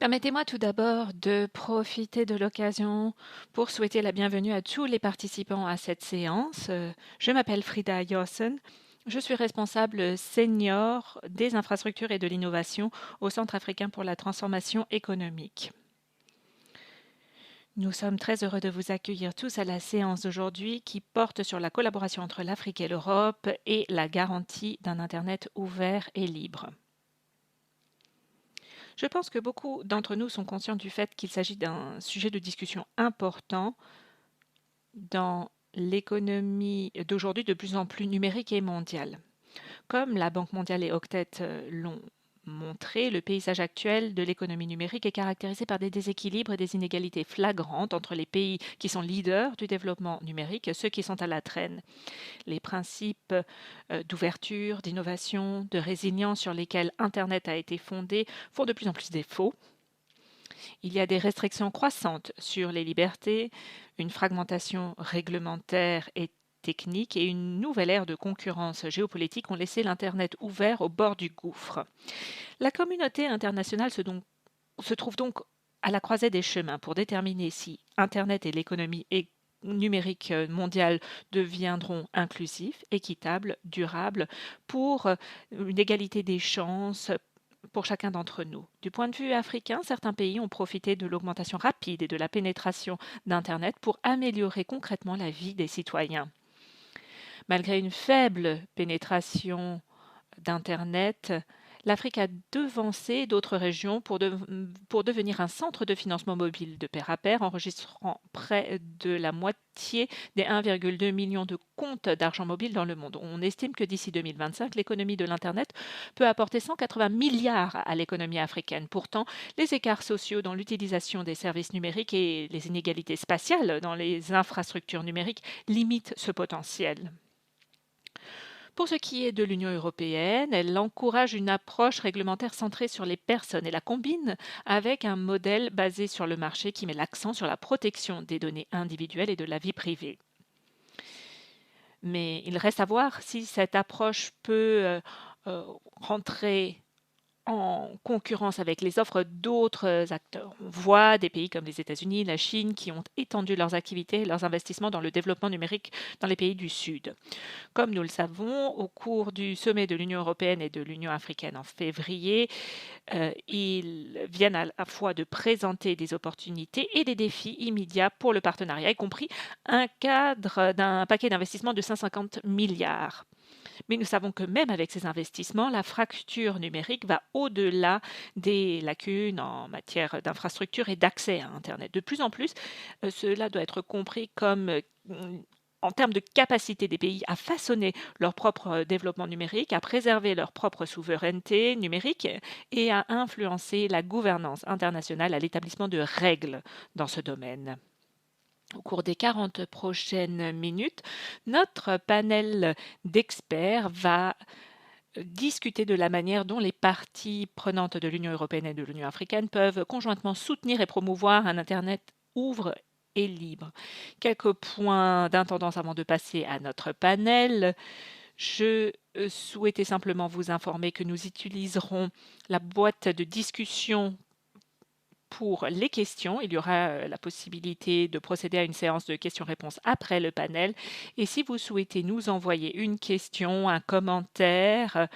Permettez-moi tout d'abord de profiter de l'occasion pour souhaiter la bienvenue à tous les participants à cette séance. Je m'appelle Frida Jossen. Je suis responsable senior des infrastructures et de l'innovation au Centre africain pour la transformation économique. Nous sommes très heureux de vous accueillir tous à la séance d'aujourd'hui qui porte sur la collaboration entre l'Afrique et l'Europe et la garantie d'un Internet ouvert et libre. Je pense que beaucoup d'entre nous sont conscients du fait qu'il s'agit d'un sujet de discussion important dans l'économie d'aujourd'hui de plus en plus numérique et mondiale. Comme la Banque mondiale et Octet l'ont montré, le paysage actuel de l'économie numérique est caractérisé par des déséquilibres et des inégalités flagrantes entre les pays qui sont leaders du développement numérique et ceux qui sont à la traîne. Les principes d'ouverture, d'innovation, de résilience sur lesquels Internet a été fondé font de plus en plus défaut. Il y a des restrictions croissantes sur les libertés, une fragmentation réglementaire et technique et une nouvelle ère de concurrence géopolitique ont laissé l'Internet ouvert au bord du gouffre. La communauté internationale se trouve donc à la croisée des chemins pour déterminer si Internet et l'économie numérique mondiale deviendront inclusifs, équitables, durables, pour une égalité des chances pour chacun d'entre nous. Du point de vue africain, certains pays ont profité de l'augmentation rapide et de la pénétration d'Internet pour améliorer concrètement la vie des citoyens. Malgré une faible pénétration d'Internet, l'Afrique a devancé d'autres régions pour devenir un centre de financement mobile de pair à pair, enregistrant près de la moitié des 1,2 million de comptes d'argent mobile dans le monde. On estime que d'ici 2025, l'économie de l'Internet peut apporter 180 milliards à l'économie africaine. Pourtant, les écarts sociaux dans l'utilisation des services numériques et les inégalités spatiales dans les infrastructures numériques limitent ce potentiel. Pour ce qui est de l'Union européenne, elle encourage une approche réglementaire centrée sur les personnes et la combine avec un modèle basé sur le marché qui met l'accent sur la protection des données individuelles et de la vie privée. Mais il reste à voir si cette approche peut rentrer en concurrence avec les offres d'autres acteurs. On voit des pays comme les États-Unis, la Chine, qui ont étendu leurs activités et leurs investissements dans le développement numérique dans les pays du Sud. Comme nous le savons, au cours du sommet de l'Union européenne et de l'Union africaine en février, ils viennent à la fois de présenter des opportunités et des défis immédiats pour le partenariat, y compris un cadre d'un paquet d'investissement de 150 milliards. Mais nous savons que même avec ces investissements, la fracture numérique va au-delà des lacunes en matière d'infrastructure et d'accès à Internet. De plus en plus, cela doit être compris comme en termes de capacité des pays à façonner leur propre développement numérique, à préserver leur propre souveraineté numérique et à influencer la gouvernance internationale à l'établissement de règles dans ce domaine. Au cours des 40 prochaines minutes, notre panel d'experts va discuter de la manière dont les parties prenantes de l'Union européenne et de l'Union africaine peuvent conjointement soutenir et promouvoir un Internet ouvre et libre. Quelques points d'intendance avant de passer à notre panel. Je souhaitais simplement vous informer que nous utiliserons la boîte de discussion pour les questions. Il y aura la possibilité de procéder à une séance de questions-réponses après le panel. Et si vous souhaitez nous envoyer une question, un commentaire,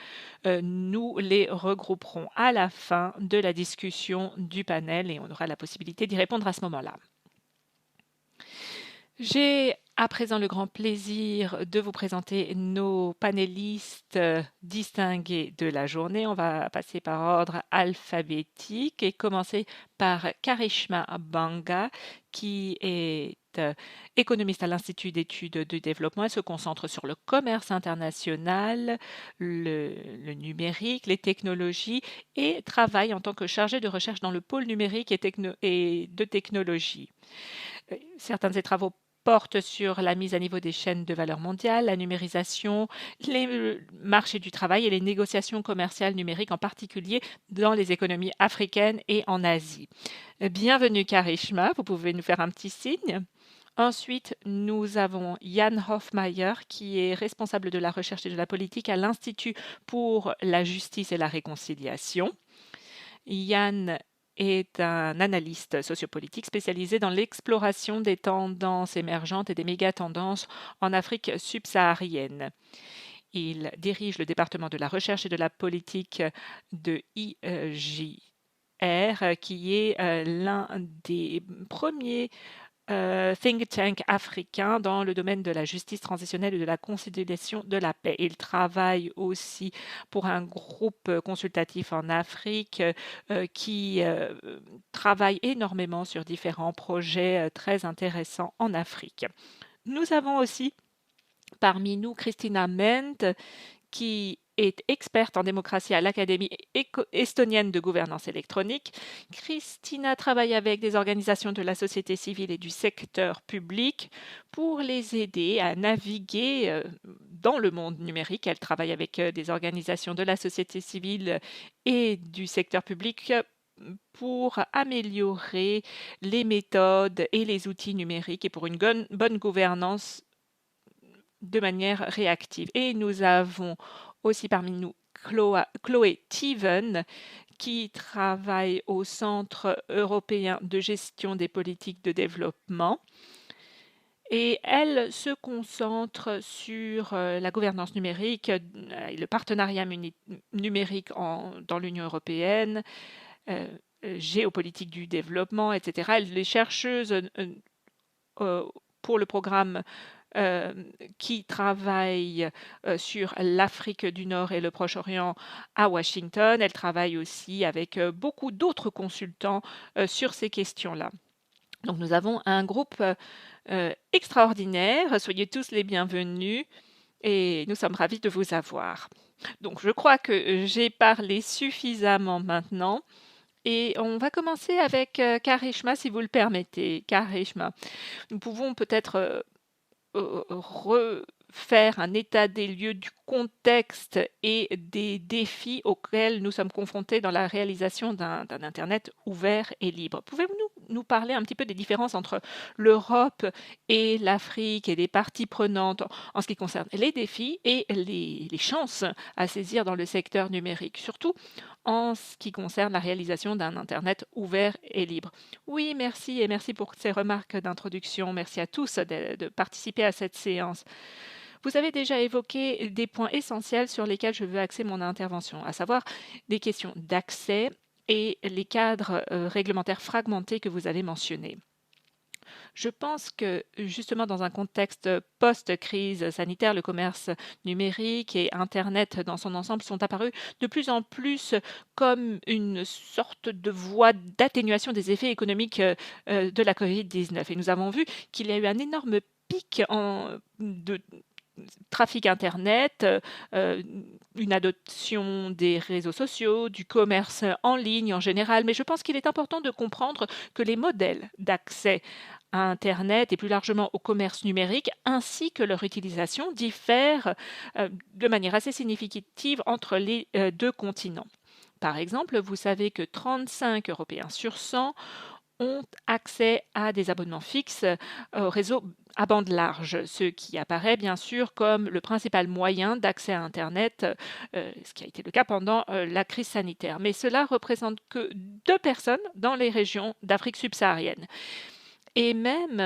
nous les regrouperons à la fin de la discussion du panel et on aura la possibilité d'y répondre à ce moment-là. J'ai à présent le grand plaisir de vous présenter nos panélistes distingués de la journée. On va passer par ordre alphabétique et commencer par Karishma Banga, qui est économiste à l'Institut d'études du développement. Elle se concentre sur le commerce international, le numérique, les technologies et travaille en tant que chargée de recherche dans le pôle numérique et de technologie. Certains de ses travaux portent sur la mise à niveau des chaînes de valeur mondiale, la numérisation, les marchés du travail et les négociations commerciales numériques, en particulier dans les économies africaines et en Asie. Bienvenue Karishma, vous pouvez nous faire un petit signe. Ensuite, nous avons Jan Hofmeier, qui est responsable de la recherche et de la politique à l'Institut pour la justice et la réconciliation. Jan est un analyste sociopolitique spécialisé dans l'exploration des tendances émergentes et des méga-tendances en Afrique subsaharienne. Il dirige le département de la recherche et de la politique de IJR, qui est l'un des premiers think tank africain dans le domaine de la justice transitionnelle et de la conciliation de la paix. Il travaille aussi pour un groupe consultatif en Afrique qui travaille énormément sur différents projets très intéressants en Afrique. Nous avons aussi parmi nous Christina Ment, qui est experte en démocratie à l'Académie estonienne de gouvernance électronique. Christina travaille avec des organisations de la société civile et du secteur public pour les aider à naviguer dans le monde numérique. Elle travaille avec des organisations de la société civile et du secteur public pour améliorer les méthodes et les outils numériques et pour une bonne gouvernance de manière réactive. Et nous avons aussi parmi nous Chloé Teven, qui travaille au Centre européen de gestion des politiques de développement. Et elle se concentre sur la gouvernance numérique, le partenariat numérique dans l'Union européenne, géopolitique du développement, etc. Elle est chercheuse pour le programme qui travaille sur l'Afrique du Nord et le Proche-Orient à Washington. Elle travaille aussi avec beaucoup d'autres consultants sur ces questions-là. Donc nous avons un groupe extraordinaire. Soyez tous les bienvenus et nous sommes ravis de vous avoir. Donc je crois que j'ai parlé suffisamment maintenant. Et on va commencer avec Karishma, si vous le permettez. Karishma, nous pouvons peut-être refaire un état des lieux du contexte et des défis auxquels nous sommes confrontés dans la réalisation d'un Internet ouvert et libre. Pouvez-vous nous parler un petit peu des différences entre l'Europe et l'Afrique et des parties prenantes en ce qui concerne les défis et les chances à saisir dans le secteur numérique, surtout en ce qui concerne la réalisation d'un Internet ouvert et libre? Oui, merci et merci pour ces remarques d'introduction. Merci à tous de participer à cette séance. Vous avez déjà évoqué des points essentiels sur lesquels je veux axer mon intervention, à savoir des questions d'accès et les cadres réglementaires fragmentés que vous avez mentionnés. Je pense que justement dans un contexte post-crise sanitaire, le commerce numérique et Internet dans son ensemble sont apparus de plus en plus comme une sorte de voie d'atténuation des effets économiques de la Covid-19. Et nous avons vu qu'il y a eu un énorme pic de trafic Internet, une adoption des réseaux sociaux, du commerce en ligne en général. Mais je pense qu'il est important de comprendre que les modèles d'accès à Internet et plus largement au commerce numérique, ainsi que leur utilisation, diffèrent de manière assez significative entre les deux continents. Par exemple, vous savez que 35 Européens sur 100 ont accès à des abonnements fixes au réseau à bande large, ce qui apparaît bien sûr comme le principal moyen d'accès à Internet, ce qui a été le cas pendant la crise sanitaire. Mais cela représente que 2 personnes dans les régions d'Afrique subsaharienne. Et même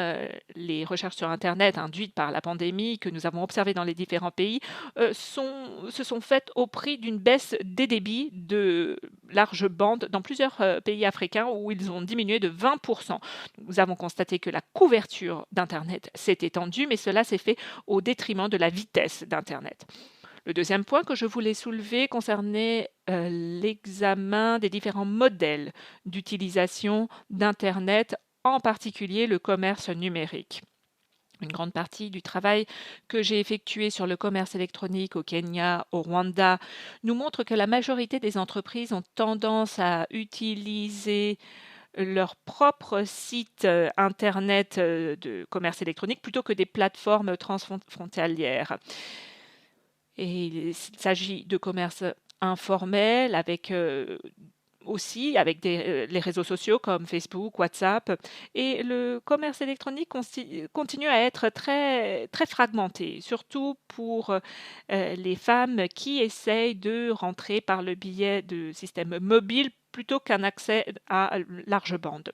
les recherches sur Internet induites par la pandémie que nous avons observées dans les différents pays se sont faites au prix d'une baisse des débits de large bande dans plusieurs pays africains où ils ont diminué de 20%. Nous avons constaté que la couverture d'Internet s'est étendue, mais cela s'est fait au détriment de la vitesse d'Internet. Le deuxième point que je voulais soulever concernait l'examen des différents modèles d'utilisation d'Internet, en particulier le commerce numérique. Une grande partie du travail que j'ai effectué sur le commerce électronique au Kenya, au Rwanda, nous montre que la majorité des entreprises ont tendance à utiliser leur propre site Internet de commerce électronique plutôt que des plateformes transfrontalières. Et il s'agit de commerce informel avec aussi avec les réseaux sociaux comme Facebook, WhatsApp. Et le commerce électronique continue à être très, très fragmenté, surtout pour les femmes qui essayent de rentrer par le biais de systèmes mobiles plutôt qu'un accès à large bande.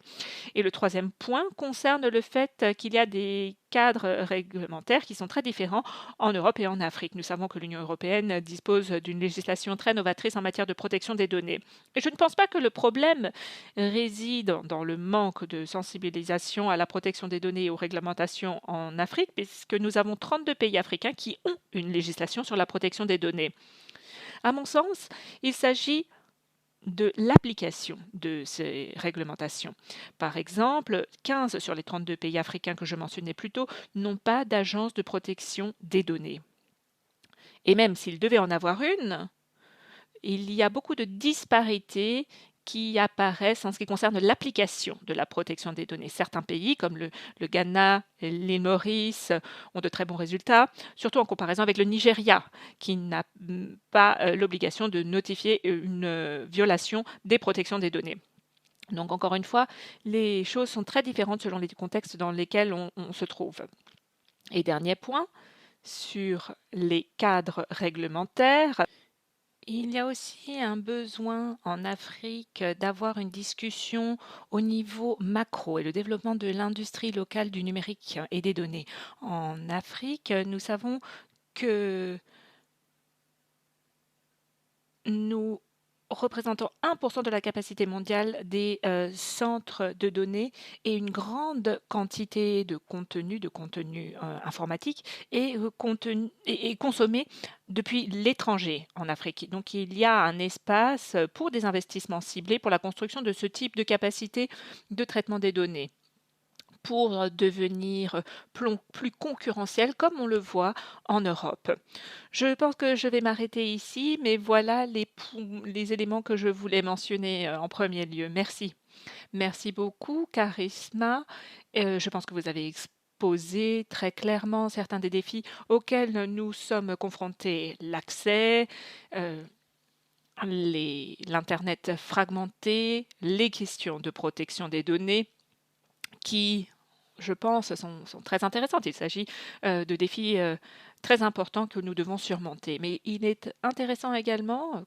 Et le troisième point concerne le fait qu'il y a des cadres réglementaires qui sont très différents en Europe et en Afrique. Nous savons que l'Union européenne dispose d'une législation très novatrice en matière de protection des données. Et je ne pense pas que le problème réside dans le manque de sensibilisation à la protection des données et aux réglementations en Afrique, puisque nous avons 32 pays africains qui ont une législation sur la protection des données. À mon sens, il s'agit de l'application de ces réglementations. Par exemple, 15 sur les 32 pays africains que je mentionnais plus tôt n'ont pas d'agence de protection des données. Et même s'ils devaient en avoir une, il y a beaucoup de disparités qui apparaissent en ce qui concerne l'application de la protection des données. Certains pays, comme le Ghana, l'île Maurice, ont de très bons résultats, surtout en comparaison avec le Nigeria, qui n'a pas l'obligation de notifier une violation des protections des données. Donc encore une fois, les choses sont très différentes selon les contextes dans lesquels on se trouve. Et dernier point, sur les cadres réglementaires, il y a aussi un besoin en Afrique d'avoir une discussion au niveau macro et le développement de l'industrie locale du numérique et des données. En Afrique, nous savons que nous représentons 1% de la capacité mondiale des centres de données et une grande quantité de contenu informatique est consommé depuis l'étranger en Afrique. Donc il y a un espace pour des investissements ciblés pour la construction de ce type de capacité de traitement des données, pour devenir plus concurrentiel comme on le voit en Europe. Je pense que je vais m'arrêter ici, mais voilà les éléments que je voulais mentionner en premier lieu. Merci. Merci beaucoup, Charisma. Je pense que vous avez exposé très clairement certains des défis auxquels nous sommes confrontés. L'accès, l'Internet fragmenté, les questions de protection des données, qui, je pense, sont très intéressantes. Il s'agit de défis très importants que nous devons surmonter. Mais il est intéressant également,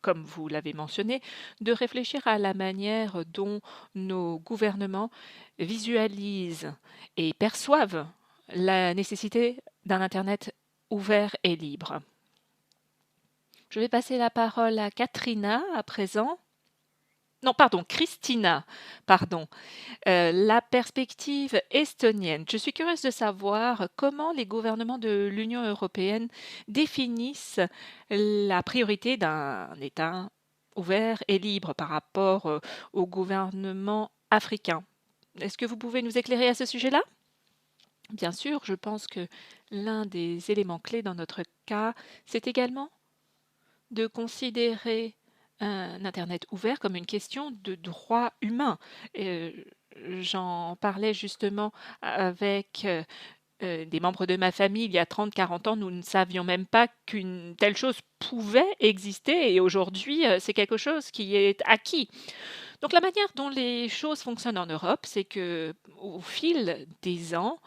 comme vous l'avez mentionné, de réfléchir à la manière dont nos gouvernements visualisent et perçoivent la nécessité d'un Internet ouvert et libre. Je vais passer la parole à Katrina à présent. Non, pardon, Christina, pardon. La perspective estonienne. Je suis curieuse de savoir comment les gouvernements de l'Union européenne définissent la priorité d'un État ouvert et libre par rapport au gouvernement africain. Est-ce que vous pouvez nous éclairer à ce sujet-là? Bien sûr, je pense que l'un des éléments clés dans notre cas, c'est également de considérer un Internet ouvert comme une question de droit humain. J'en parlais justement avec des membres de ma famille il y a 30-40 ans. Nous ne savions même pas qu'une telle chose pouvait exister et aujourd'hui, c'est quelque chose qui est acquis. Donc la manière dont les choses fonctionnent en Europe, c'est que au fil des ans,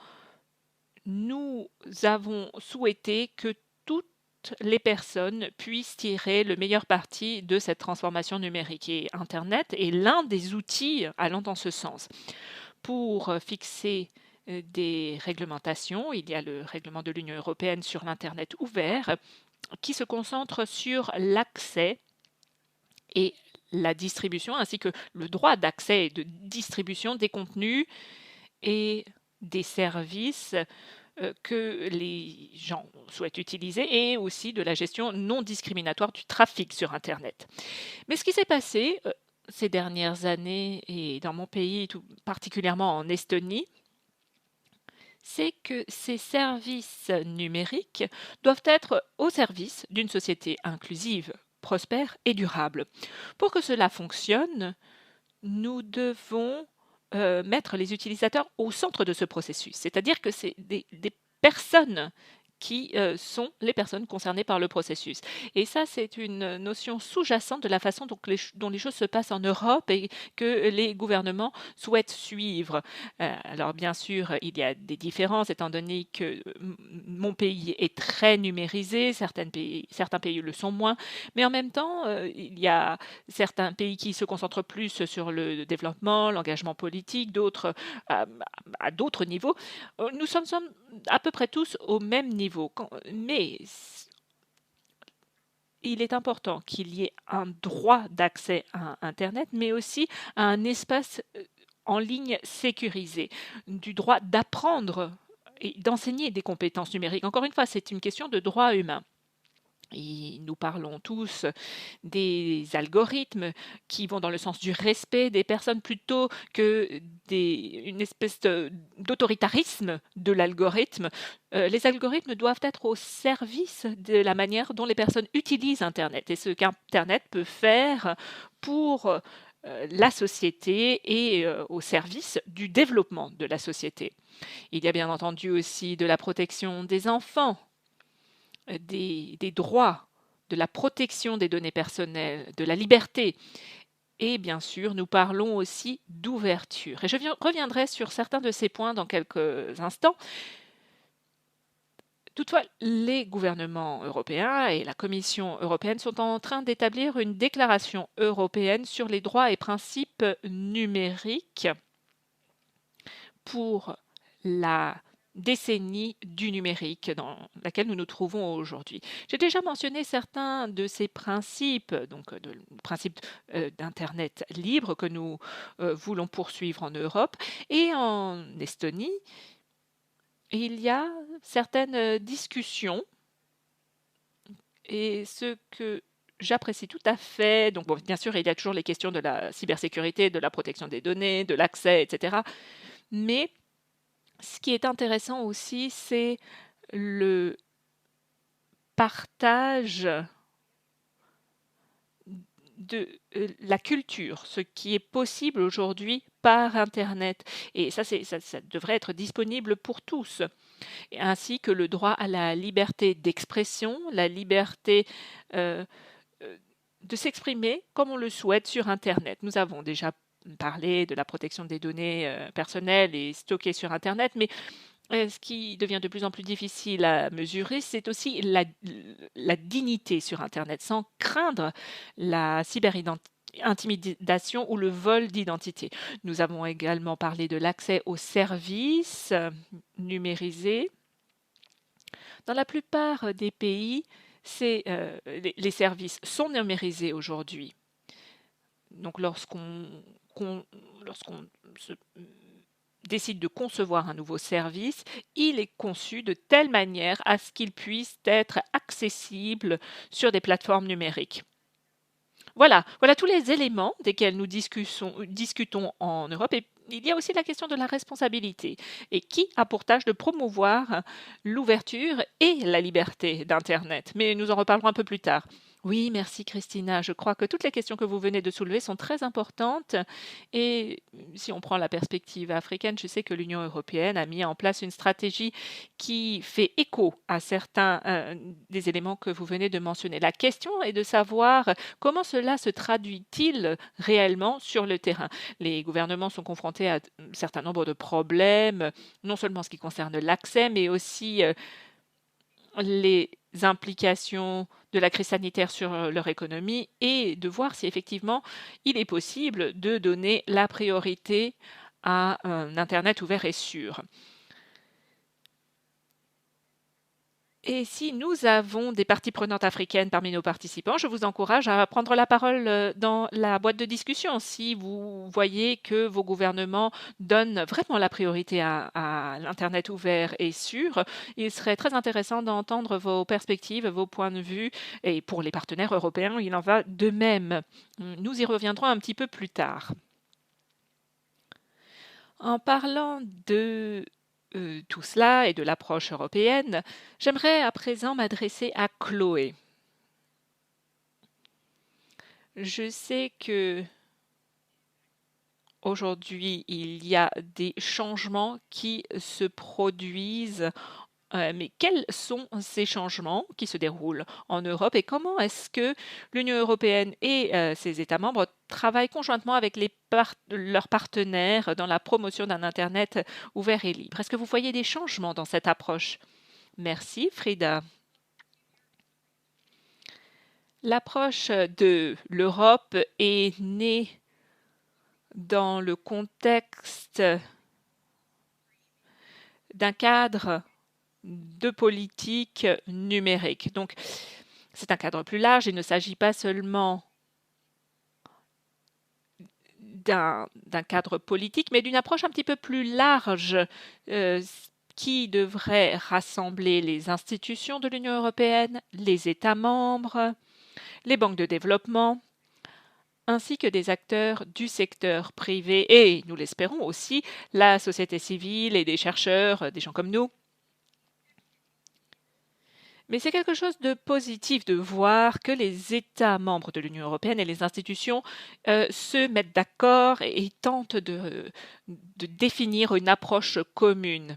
nous avons souhaité que toutes les personnes puissent tirer le meilleur parti de cette transformation numérique. Et Internet est l'un des outils allant dans ce sens. Pour fixer des réglementations, il y a le règlement de l'Union européenne sur l'Internet ouvert qui se concentre sur l'accès et la distribution, ainsi que le droit d'accès et de distribution des contenus et des services que les gens souhaitent utiliser et aussi de la gestion non discriminatoire du trafic sur Internet. Mais ce qui s'est passé ces dernières années et dans mon pays, tout particulièrement en Estonie, c'est que ces services numériques doivent être au service d'une société inclusive, prospère et durable. Pour que cela fonctionne, nous devons mettre les utilisateurs au centre de ce processus. C'est-à-dire que c'est des personnes qui sont les personnes concernées par le processus. Et ça, c'est une notion sous-jacente de la façon dont les choses se passent en Europe et que les gouvernements souhaitent suivre. Alors bien sûr, il y a des différences étant donné que mon pays est très numérisé, certains pays le sont moins, mais en même temps, il y a certains pays qui se concentrent plus sur le développement, l'engagement politique, d'autres à d'autres niveaux. Nous sommes à peu près tous au même niveau. Mais il est important qu'il y ait un droit d'accès à Internet, mais aussi à un espace en ligne sécurisé, du droit d'apprendre et d'enseigner des compétences numériques. Encore une fois, c'est une question de droit humain. Et nous parlons tous des algorithmes qui vont dans le sens du respect des personnes plutôt que une espèce d'autoritarisme de l'algorithme. Les algorithmes doivent être au service de la manière dont les personnes utilisent Internet et ce qu'Internet peut faire pour la société et au service du développement de la société. Il y a bien entendu aussi de la protection des enfants, des droits, de la protection des données personnelles, de la liberté. Et bien sûr, nous parlons aussi d'ouverture. Et je reviendrai sur certains de ces points dans quelques instants. Toutefois, les gouvernements européens et la Commission européenne sont en train d'établir une déclaration européenne sur les droits et principes numériques pour la décennie du numérique dans laquelle nous nous trouvons aujourd'hui. J'ai déjà mentionné certains de ces principes, donc le principe d'Internet libre que nous voulons poursuivre en Europe. Et en Estonie, il y a certaines discussions et ce que j'apprécie tout à fait. Donc, bon, bien sûr, il y a toujours les questions de la cybersécurité, de la protection des données, de l'accès, etc. Mais ce qui est intéressant aussi, c'est le partage de la culture, ce qui est possible aujourd'hui par Internet. Et ça devrait être disponible pour tous, ainsi que le droit à la liberté d'expression, la liberté de s'exprimer comme on le souhaite sur Internet. Nous avons déjà parlé de la protection des données personnelles et stockées sur Internet, mais ce qui devient de plus en plus difficile à mesurer, c'est aussi la dignité sur Internet, sans craindre la cyber-intimidation ou le vol d'identité. Nous avons également parlé de l'accès aux services numérisés. Dans la plupart des pays, les services sont numérisés aujourd'hui. Donc lorsqu'on se décide de concevoir un nouveau service, il est conçu de telle manière à ce qu'il puisse être accessible sur des plateformes numériques. Voilà tous les éléments desquels nous discutons en Europe. Et il y a aussi la question de la responsabilité et qui a pour tâche de promouvoir l'ouverture et la liberté d'Internet. Mais nous en reparlerons un peu plus tard. Oui, merci Christina. Je crois que toutes les questions que vous venez de soulever sont très importantes. Et si on prend la perspective africaine, je sais que l'Union européenne a mis en place une stratégie qui fait écho à certains des éléments que vous venez de mentionner. La question est de savoir comment cela se traduit-il réellement sur le terrain. Les gouvernements sont confrontés à un certain nombre de problèmes, non seulement en ce qui concerne l'accès, mais aussi les implications de la crise sanitaire sur leur économie et de voir si effectivement il est possible de donner la priorité à un Internet ouvert et sûr. Et si nous avons des parties prenantes africaines parmi nos participants, je vous encourage à prendre la parole dans la boîte de discussion. Si vous voyez que vos gouvernements donnent vraiment la priorité à l'Internet ouvert et sûr, il serait très intéressant d'entendre vos perspectives, vos points de vue. Et pour les partenaires européens, il en va de même. Nous y reviendrons un petit peu plus tard. En parlant de tout cela et de l'approche européenne, j'aimerais à présent m'adresser à Chloé. Je sais que aujourd'hui, il y a des changements qui se produisent Mais quels sont ces changements qui se déroulent en Europe et comment est-ce que l'Union européenne et ses États membres travaillent conjointement avec leurs partenaires dans la promotion d'un Internet ouvert et libre? Est-ce que vous voyez des changements dans cette approche? Merci, Frida. L'approche de l'Europe est née dans le contexte d'un cadre de politique numérique. Donc, c'est un cadre plus large. Il ne s'agit pas seulement d'un cadre politique, mais d'une approche un petit peu plus large qui devrait rassembler les institutions de l'Union européenne, les États membres, les banques de développement, ainsi que des acteurs du secteur privé et, nous l'espérons aussi, la société civile et des chercheurs, des gens comme nous. Mais c'est quelque chose de positif de voir que les États membres de l'Union européenne et les institutions se mettent d'accord et tentent de définir une approche commune.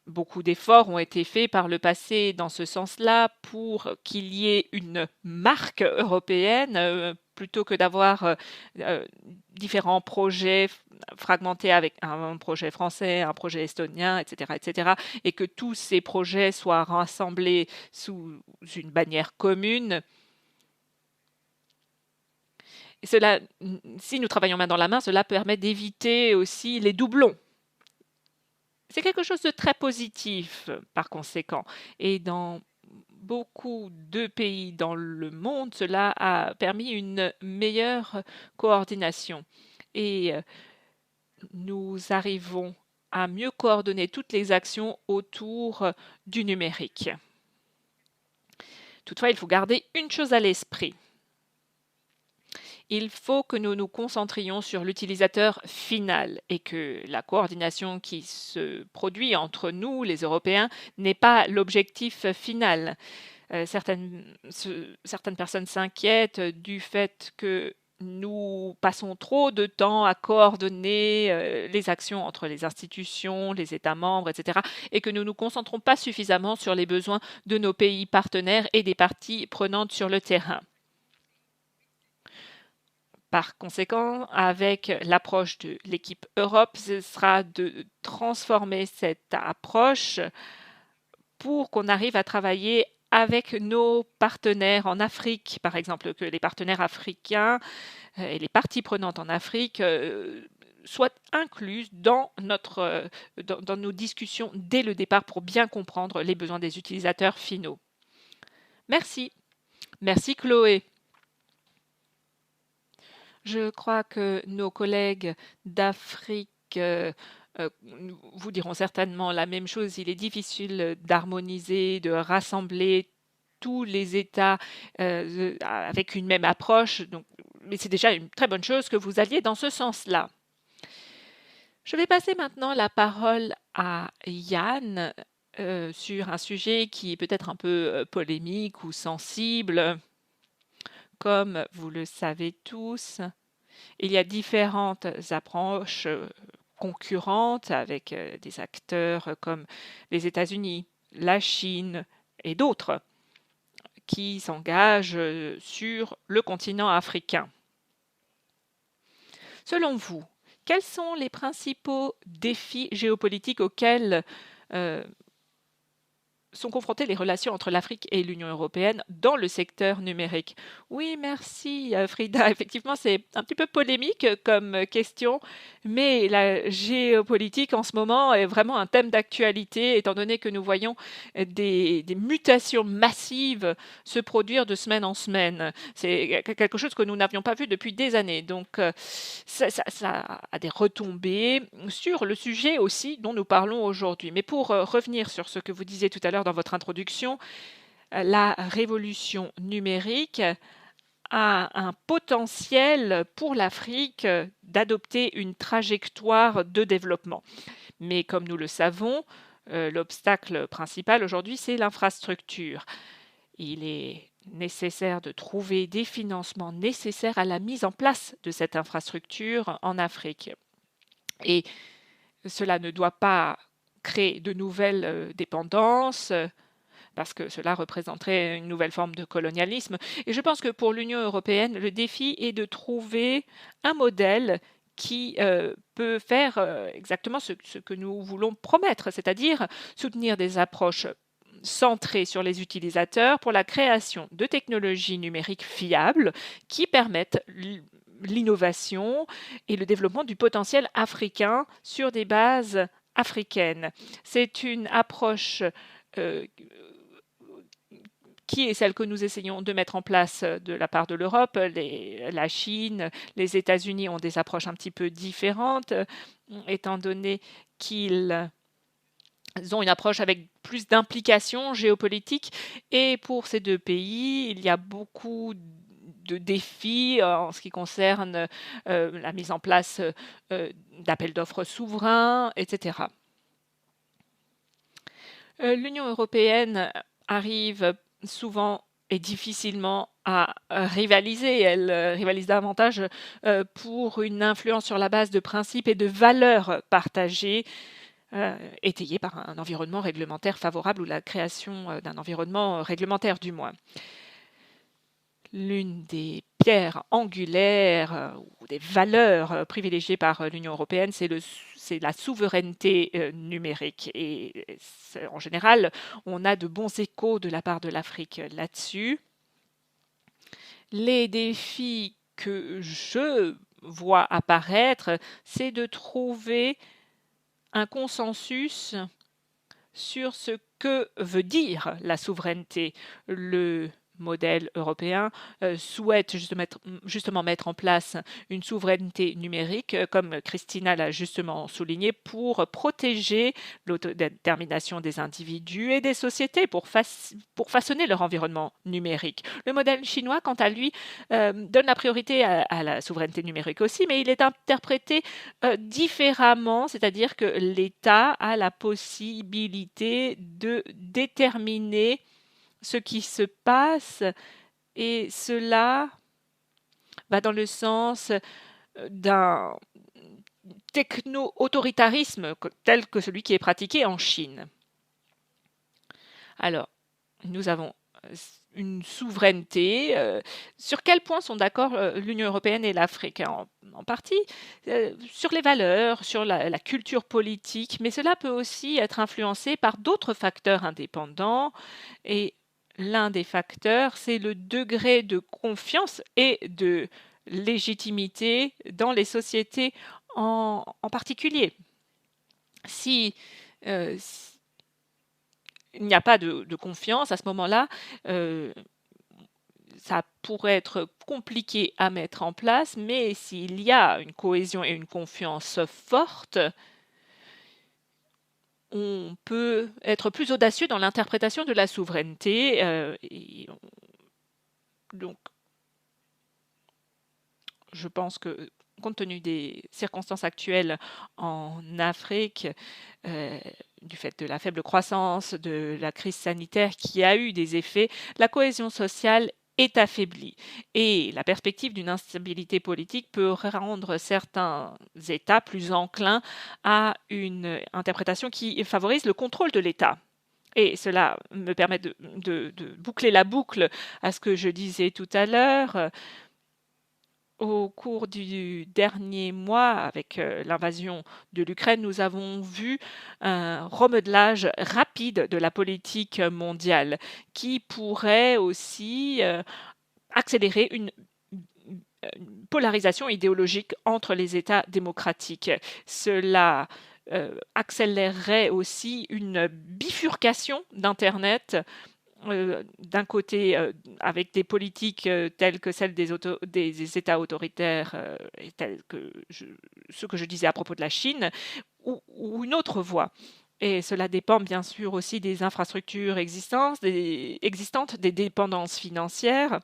Beaucoup d'efforts ont été faits par le passé dans ce sens-là pour qu'il y ait une marque européenne plutôt que d'avoir différents projets fragmentés avec un projet français, un projet estonien, etc., et que tous ces projets soient rassemblés sous une bannière commune. Et cela, si nous travaillons main dans la main, cela permet d'éviter aussi les doublons. C'est quelque chose de très positif, par conséquent. Et dans beaucoup de pays dans le monde, cela a permis une meilleure coordination. Et nous arrivons à mieux coordonner toutes les actions autour du numérique. Toutefois, il faut garder une chose à l'esprit. Il faut que nous nous concentrions sur l'utilisateur final et que la coordination qui se produit entre nous, les Européens, n'est pas l'objectif final. Certaines personnes s'inquiètent du fait que nous passons trop de temps à coordonner les actions entre les institutions, les États membres, etc., et que nous ne nous concentrons pas suffisamment sur les besoins de nos pays partenaires et des parties prenantes sur le terrain. Par conséquent, avec l'approche de l'équipe Europe, ce sera de transformer cette approche pour qu'on arrive à travailler avec nos partenaires en Afrique, par exemple, que les partenaires africains et les parties prenantes en Afrique soient incluses dans nos discussions dès le départ pour bien comprendre les besoins des utilisateurs finaux. Merci. Merci Chloé. Je crois que nos collègues d'Afrique vous diront certainement la même chose. Il est difficile d'harmoniser, de rassembler tous les États avec une même approche. Donc, mais c'est déjà une très bonne chose que vous alliez dans ce sens-là. Je vais passer maintenant la parole à Yann sur un sujet qui est peut-être un peu polémique ou sensible. Comme vous le savez tous, il y a différentes approches concurrentes avec des acteurs comme les États-Unis, la Chine et d'autres qui s'engagent sur le continent africain. Selon vous, quels sont les principaux défis géopolitiques auxquels sont confrontées les relations entre l'Afrique et l'Union européenne dans le secteur numérique? Oui, merci Frida. Effectivement, c'est un petit peu polémique comme question, mais la géopolitique en ce moment est vraiment un thème d'actualité, étant donné que nous voyons des mutations massives se produire de semaine en semaine. C'est quelque chose que nous n'avions pas vu depuis des années. Donc, ça a des retombées sur le sujet aussi dont nous parlons aujourd'hui. Mais pour revenir sur ce que vous disiez tout à l'heure dans votre introduction, la révolution numérique a un potentiel pour l'Afrique d'adopter une trajectoire de développement. Mais comme nous le savons, l'obstacle principal aujourd'hui, c'est l'infrastructure. Il est nécessaire de trouver des financements nécessaires à la mise en place de cette infrastructure en Afrique. Et cela ne doit pas créer de nouvelles dépendances, parce que cela représenterait une nouvelle forme de colonialisme. Et je pense que pour l'Union européenne, le défi est de trouver un modèle qui peut faire exactement ce que nous voulons promettre, c'est-à-dire soutenir des approches centrées sur les utilisateurs pour la création de technologies numériques fiables qui permettent l'innovation et le développement du potentiel africain sur des bases africaines. C'est une approche euh, qui est celle que nous essayons de mettre en place de la part de l'Europe. La Chine, les États-Unis ont des approches un petit peu différentes, étant donné qu'ils ont une approche avec plus d'implications géopolitiques. Et pour ces deux pays, il y a beaucoup de défis en ce qui concerne la mise en place d'appels d'offres souverains, etc. L'Union européenne arrive souvent et difficilement à rivaliser. Elle rivalise davantage pour une influence sur la base de principes et de valeurs partagées, étayées par un environnement réglementaire favorable ou la création d'un environnement réglementaire du moins. L'une des pierres angulaires ou des valeurs privilégiées par l'Union européenne, c'est la souveraineté numérique. Et en général, on a de bons échos de la part de l'Afrique là-dessus. Les défis que je vois apparaître, c'est de trouver un consensus sur ce que veut dire la souveraineté. Le modèle européen souhaite justement mettre en place une souveraineté numérique, comme Christina l'a justement souligné, pour protéger l'autodétermination des individus et des sociétés, pour façonner leur environnement numérique. Le modèle chinois, quant à lui, donne la priorité à la souveraineté numérique aussi, mais il est interprété différemment, c'est-à-dire que l'État a la possibilité de déterminer ce qui se passe, et cela va dans le sens d'un techno-autoritarisme tel que celui qui est pratiqué en Chine. Alors, nous avons une souveraineté. Sur quel point sont d'accord l'Union européenne et l'Afrique? En partie sur les valeurs, sur la culture politique, mais cela peut aussi être influencé par d'autres facteurs indépendants. Et l'un des facteurs, c'est le degré de confiance et de légitimité dans les sociétés en particulier. Si il n'y a pas de confiance à ce moment-là, ça pourrait être compliqué à mettre en place, mais s'il y a une cohésion et une confiance forte, on peut être plus audacieux dans l'interprétation de la souveraineté. Donc, je pense que, compte tenu des circonstances actuelles en Afrique, du fait de la faible croissance, de la crise sanitaire qui a eu des effets, la cohésion sociale est affaiblie. Et la perspective d'une instabilité politique peut rendre certains États plus enclins à une interprétation qui favorise le contrôle de l'État. Et cela me permet de boucler la boucle à ce que je disais tout à l'heure. Au cours du dernier mois, avec l'invasion de l'Ukraine, nous avons vu un remodelage rapide de la politique mondiale qui pourrait aussi accélérer une polarisation idéologique entre les États démocratiques. Cela accélérerait aussi une bifurcation d'Internet, d'un côté avec des politiques telles que celles des États autoritaires, et telles que ce que je disais à propos de la Chine, ou une autre voie. Et cela dépend bien sûr aussi des infrastructures existantes, des dépendances financières.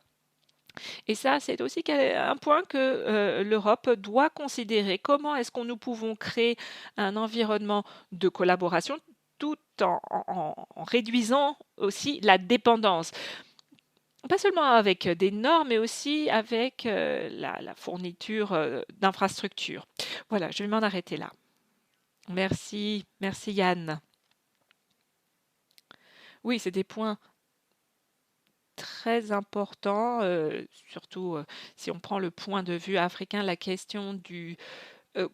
Et ça, c'est aussi un point que l'Europe doit considérer. Comment est-ce que nous pouvons créer un environnement de collaboration tout en réduisant aussi la dépendance? Pas seulement avec des normes, mais aussi avec la fourniture d'infrastructures. Voilà, je vais m'en arrêter là. Merci, merci Yann. Oui, c'est des points très importants, surtout si on prend le point de vue africain, la question du euh,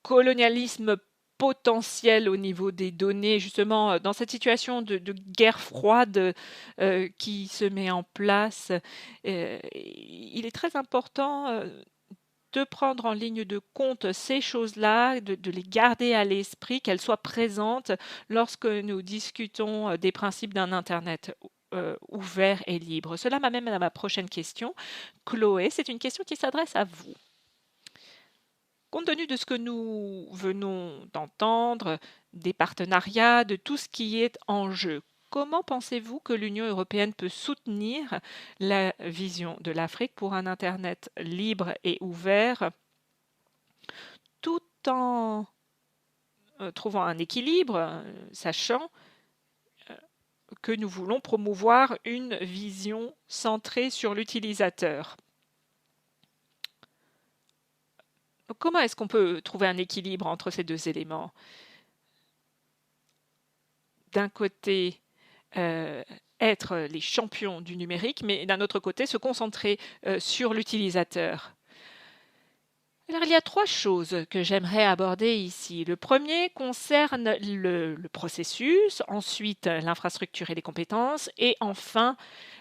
colonialisme potentiel au niveau des données, justement, dans cette situation de guerre froide qui se met en place. Il est très important de prendre en ligne de compte ces choses-là, de les garder à l'esprit, qu'elles soient présentes lorsque nous discutons des principes d'un Internet ouvert et libre. Cela m'amène à ma prochaine question. Chloé, c'est une question qui s'adresse à vous. Compte tenu de ce que nous venons d'entendre, des partenariats, de tout ce qui est en jeu, comment pensez-vous que l'Union européenne peut soutenir la vision de l'Afrique pour un Internet libre et ouvert tout en trouvant un équilibre, sachant que nous voulons promouvoir une vision centrée sur l'utilisateur? Comment est-ce qu'on peut trouver un équilibre entre ces deux éléments? D'un côté, être les champions du numérique, mais d'un autre côté, se concentrer sur l'utilisateur. Alors, il y a trois choses que j'aimerais aborder ici. Le premier concerne le processus, ensuite l'infrastructure et les compétences, et enfin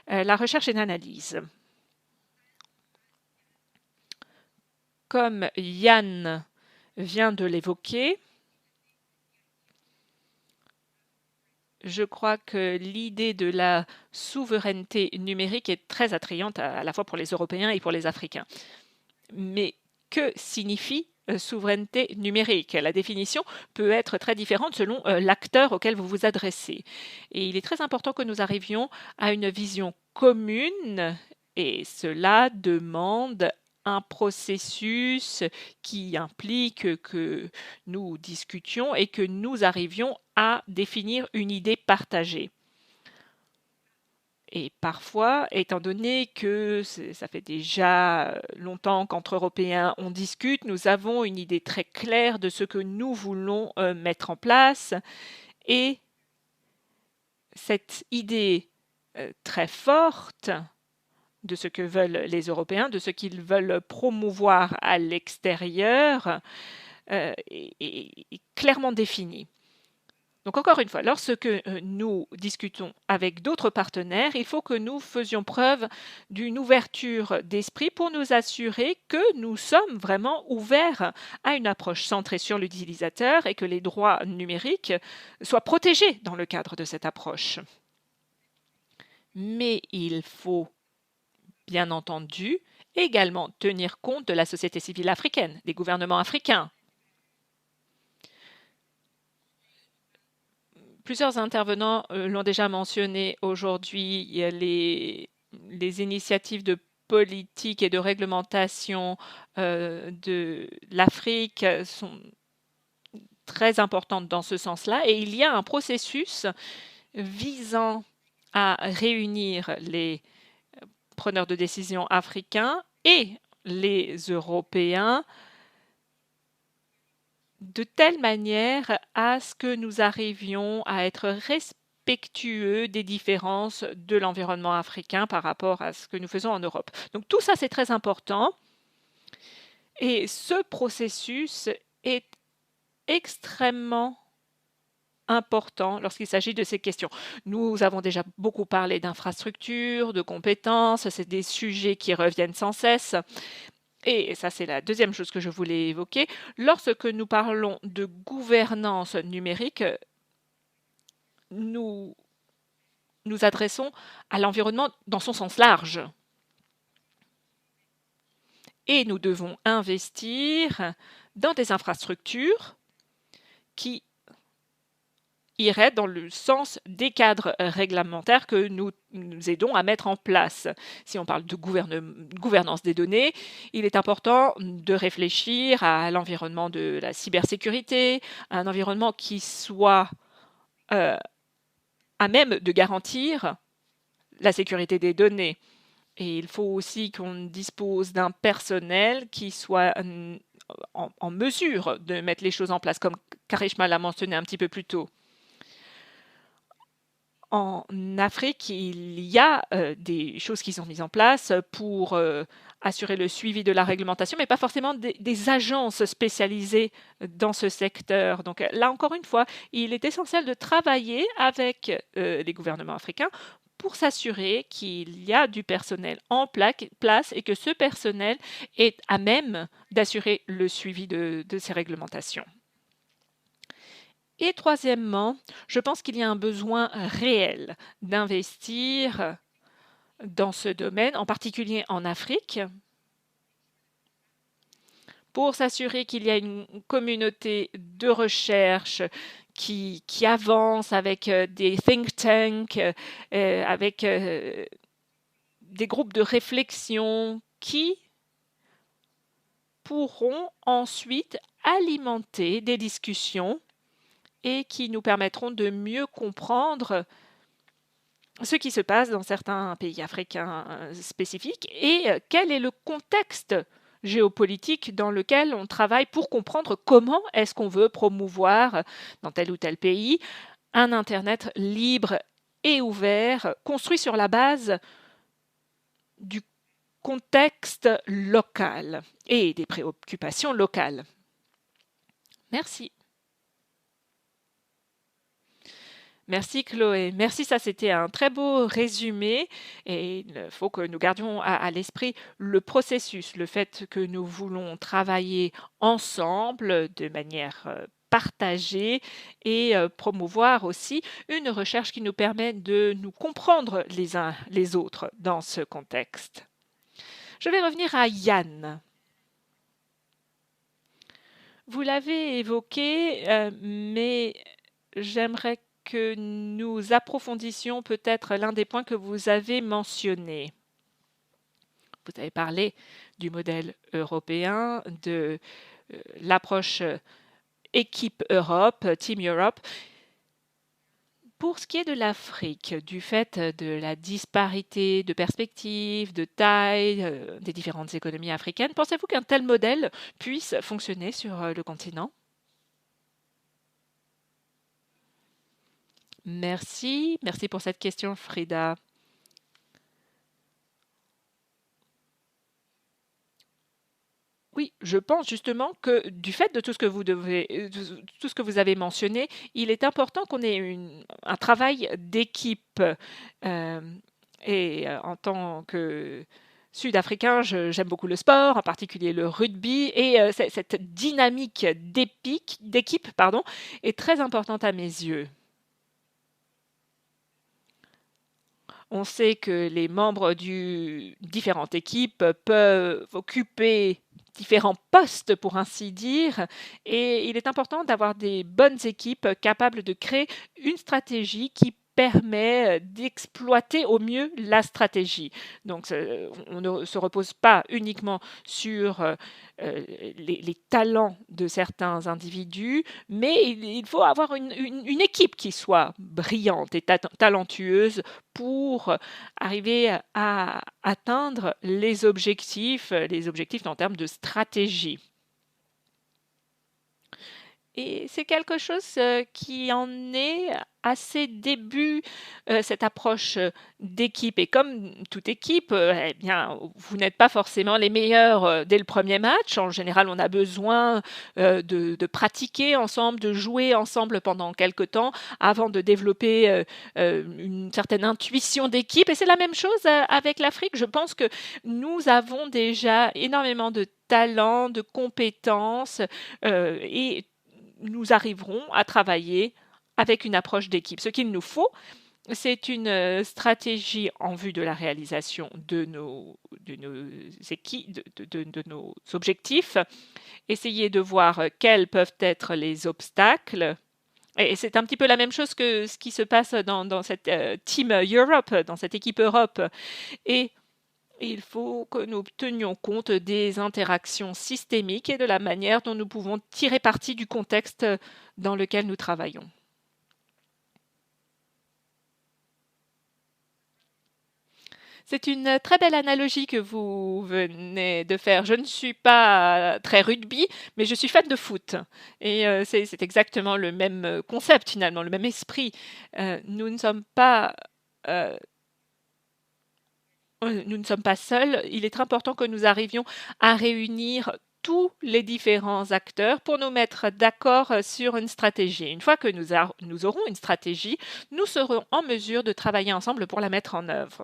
la recherche et l'analyse. Comme Yann vient de l'évoquer, je crois que l'idée de la souveraineté numérique est très attrayante à la fois pour les Européens et pour les Africains. Mais que signifie souveraineté numérique? La définition peut être très différente selon l'acteur auquel vous vous adressez. Et il est très important que nous arrivions à une vision commune, et cela demande un processus qui implique que nous discutions et que nous arrivions à définir une idée partagée. Et parfois, étant donné que ça fait déjà longtemps qu'entre Européens on discute, nous avons une idée très claire de ce que nous voulons mettre en place. Et cette idée très forte de ce que veulent les Européens, de ce qu'ils veulent promouvoir à l'extérieur, est clairement définie. Donc encore une fois, lorsque nous discutons avec d'autres partenaires, il faut que nous faisions preuve d'une ouverture d'esprit pour nous assurer que nous sommes vraiment ouverts à une approche centrée sur l'utilisateur et que les droits numériques soient protégés dans le cadre de cette approche. Mais il faut, bien entendu, également tenir compte de la société civile africaine, des gouvernements africains. Plusieurs intervenants l'ont déjà mentionné aujourd'hui, les initiatives de politique et de réglementation de l'Afrique sont très importantes dans ce sens-là, et il y a un processus visant à réunir les preneurs de décision africains et les Européens de telle manière à ce que nous arrivions à être respectueux des différences de l'environnement africain par rapport à ce que nous faisons en Europe. Donc tout ça, c'est très important. Et ce processus est extrêmement important lorsqu'il s'agit de ces questions. Nous avons déjà beaucoup parlé d'infrastructures, de compétences, c'est des sujets qui reviennent sans cesse. Et ça, c'est la deuxième chose que je voulais évoquer. Lorsque nous parlons de gouvernance numérique, nous nous adressons à l'environnement dans son sens large. Et nous devons investir dans des infrastructures qui iraient dans le sens des cadres réglementaires que nous aidons à mettre en place. Si on parle de gouvernance des données, il est important de réfléchir à l'environnement de la cybersécurité, à un environnement qui soit à même de garantir la sécurité des données. Et il faut aussi qu'on dispose d'un personnel qui soit en mesure de mettre les choses en place, comme Karishma l'a mentionné un petit peu plus tôt. En Afrique, il y a des choses qui sont mises en place pour assurer le suivi de la réglementation, mais pas forcément des agences spécialisées dans ce secteur. Donc là, encore une fois, il est essentiel de travailler avec les gouvernements africains pour s'assurer qu'il y a du personnel en place et que ce personnel est à même d'assurer le suivi de ces réglementations. Et troisièmement, je pense qu'il y a un besoin réel d'investir dans ce domaine, en particulier en Afrique, pour s'assurer qu'il y a une communauté de recherche qui avance avec des think tanks, avec des groupes de réflexion qui pourront ensuite alimenter des discussions et qui nous permettront de mieux comprendre ce qui se passe dans certains pays africains spécifiques et quel est le contexte géopolitique dans lequel on travaille pour comprendre comment est-ce qu'on veut promouvoir dans tel ou tel pays un Internet libre et ouvert, construit sur la base du contexte local et des préoccupations locales. Merci. Merci Chloé. Merci, ça c'était un très beau résumé et il faut que nous gardions à l'esprit le processus, le fait que nous voulons travailler ensemble de manière partagée et promouvoir aussi une recherche qui nous permet de nous comprendre les uns les autres dans ce contexte. Je vais revenir à Yann. Vous l'avez évoqué, mais j'aimerais que nous approfondissions peut-être l'un des points que vous avez mentionnés. Vous avez parlé du modèle européen, de l'approche équipe Europe, Team Europe. Pour ce qui est de l'Afrique, du fait de la disparité de perspectives, de taille des différentes économies africaines, pensez-vous qu'un tel modèle puisse fonctionner sur le continent ? Merci pour cette question, Frida. Oui, je pense justement que du fait de tout ce que tout ce que vous avez mentionné, il est important qu'on ait un travail d'équipe. Euh, en tant que Sud-Africain, j'aime beaucoup le sport, en particulier le rugby, et cette dynamique d'équipe, pardon, est très importante à mes yeux. On sait que les membres de différentes équipes peuvent occuper différents postes, pour ainsi dire, et il est important d'avoir des bonnes équipes capables de créer une stratégie qui permet d'exploiter au mieux la stratégie. Donc, on ne se repose pas uniquement sur les talents de certains individus, mais il faut avoir une équipe qui soit brillante et talentueuse pour arriver à atteindre les objectifs en termes de stratégie. Et c'est quelque chose qui en est à ses débuts, cette approche d'équipe. Et comme toute équipe, eh bien, vous n'êtes pas forcément les meilleurs dès le premier match. En général, on a besoin de pratiquer ensemble, de jouer ensemble pendant quelque temps avant de développer une certaine intuition d'équipe. Et c'est la même chose avec l'Afrique. Je pense que nous avons déjà énormément de talent, de compétences et nous arriverons à travailler avec une approche d'équipe. Ce qu'il nous faut, c'est une stratégie en vue de la réalisation de nos équipes, de nos objectifs, essayer de voir quels peuvent être les obstacles. Et c'est un petit peu la même chose que ce qui se passe dans cette Team Europe, dans cette équipe Europe. Et il faut que nous tenions compte des interactions systémiques et de la manière dont nous pouvons tirer parti du contexte dans lequel nous travaillons. C'est une très belle analogie que vous venez de faire. Je ne suis pas très rugby, mais je suis fan de foot. Et c'est exactement le même concept finalement, le même esprit. Nous ne sommes pas euh, nous ne sommes pas seuls. Il est très important que nous arrivions à réunir tous les différents acteurs pour nous mettre d'accord sur une stratégie. Une fois que nous aurons une stratégie, nous serons en mesure de travailler ensemble pour la mettre en œuvre.